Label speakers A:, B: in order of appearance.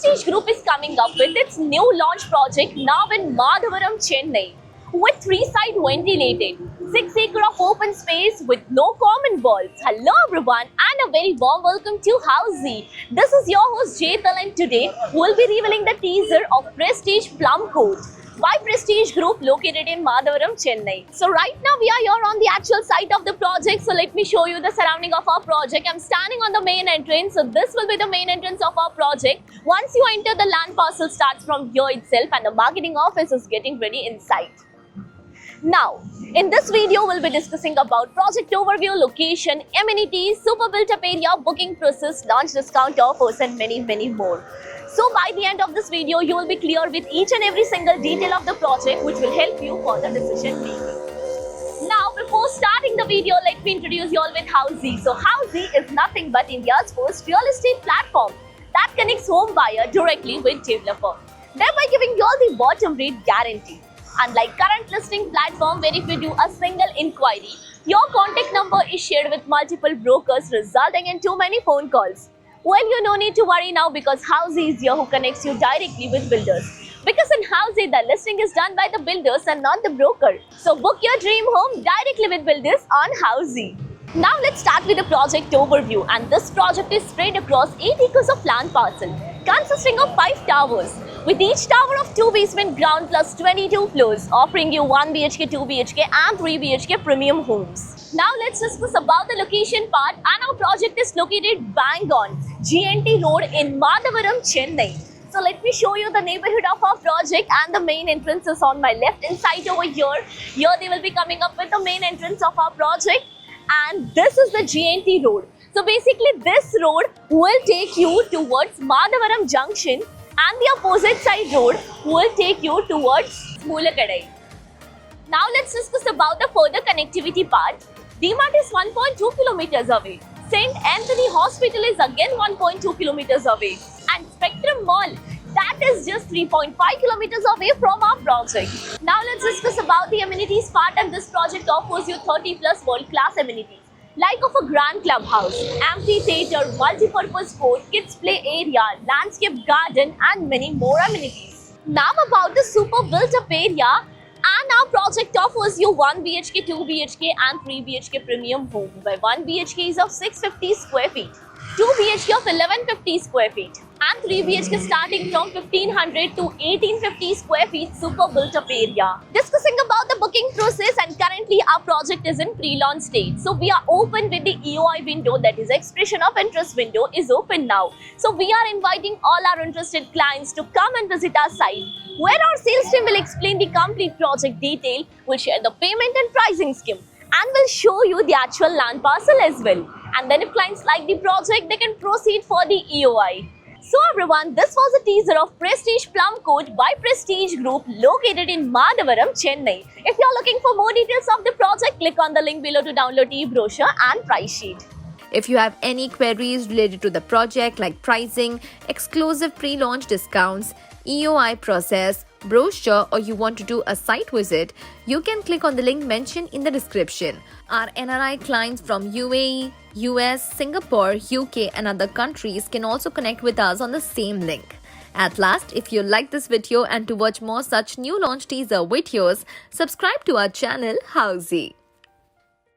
A: Prestige Group is coming up with its new launch project now in Madhavaram, Chennai, with 3-side ventilated, 6-acre of open space with no common walls. Hello everyone and a very warm welcome to Housey. This is your host Jetal and today we'll be revealing the teaser of Prestige Plum Court by Prestige Group located in Madhavaram, Chennai. So right now we are here on the actual site of the project. So let me show you the surrounding of our project. I'm standing on the main entrance. So this will be the main entrance of our project. Once you enter, the land parcel starts from here itself and the marketing office is getting ready inside. Now, in this video, we'll be discussing about project overview, location, amenities, super built-up area, booking process, launch discount offers and many more. So by the end of this video, you will be clear with each and every single detail of the project which will help you for the decision making. Now, before starting the video, let me introduce you all with Housey. So Housey is nothing but India's first real estate platform that connects home buyer directly with developer, thereby giving you all the bottom rate guarantee. Unlike current listing platform where if you do a single inquiry, your contact number is shared with multiple brokers resulting in too many phone calls. Well, you no need to worry now because Housey is here who connects you directly with builders. Because in Housey, the listing is done by the builders and not the broker. So book your dream home directly with builders on Housey. Now let's start with the project overview, and this project is spread across 8 acres of land parcel consisting of 5 towers, with each tower of 2 basement ground plus 22 floors, offering you 1 BHK, 2 BHK and 3 BHK premium homes. Now let's discuss about the location part, and our project is located bang on GNT Road in Madhavaram, Chennai. So let me show you the neighborhood of our project, and the main entrance is on my left inside over here. Here they will be coming up with the main entrance of our project, and this is the GNT Road. So basically this road will take you towards Madhavaram Junction and the opposite side road will take you towards Moolakadai. Now let's discuss about the further connectivity part. DMart is 1.2 kilometers away. St. Anthony Hospital is again 1.2 kilometers away. And Spectrum Mall, that is just 3.5 kilometers away from our project. Now let's discuss about the amenities part, and this project offers you 30 plus world-class amenities like of a grand clubhouse, amphitheater, multi-purpose court, kids play area, landscape garden and many more amenities. Now about the super built-up area, and our project offers you 1 BHK, 2 BHK and 3 BHK premium home, where 1 BHK is of 650 square feet, 2 BHK of 1150 square feet and 3 BHK starting from 1500 to 1850 square feet super built up area. Discussing about the booking process, and currently our project is in pre-launch stage. So we are open with the EOI window, that is expression of interest window is open now. So we are inviting all our interested clients to come and visit our site, where our sales team will explain the complete project detail, will share the payment and pricing scheme, and will show you the actual land parcel as well. And then if clients like the project, they can proceed for the EOI. So everyone, this was a teaser of Prestige Plum Court by Prestige Group located in Madhavaram, Chennai. If you are looking for more details of the project, click on the link below to download the brochure and price sheet.
B: If you have any queries related to the project like pricing, exclusive pre-launch discounts, EOI process, brochure, or you want to do a site visit, you can click on the link mentioned in the description. Our NRI clients from UAE, US, Singapore, UK and other countries can also connect with us on the same link. At last, if you like this video and to watch more such new launch teaser videos, subscribe to our channel Housey.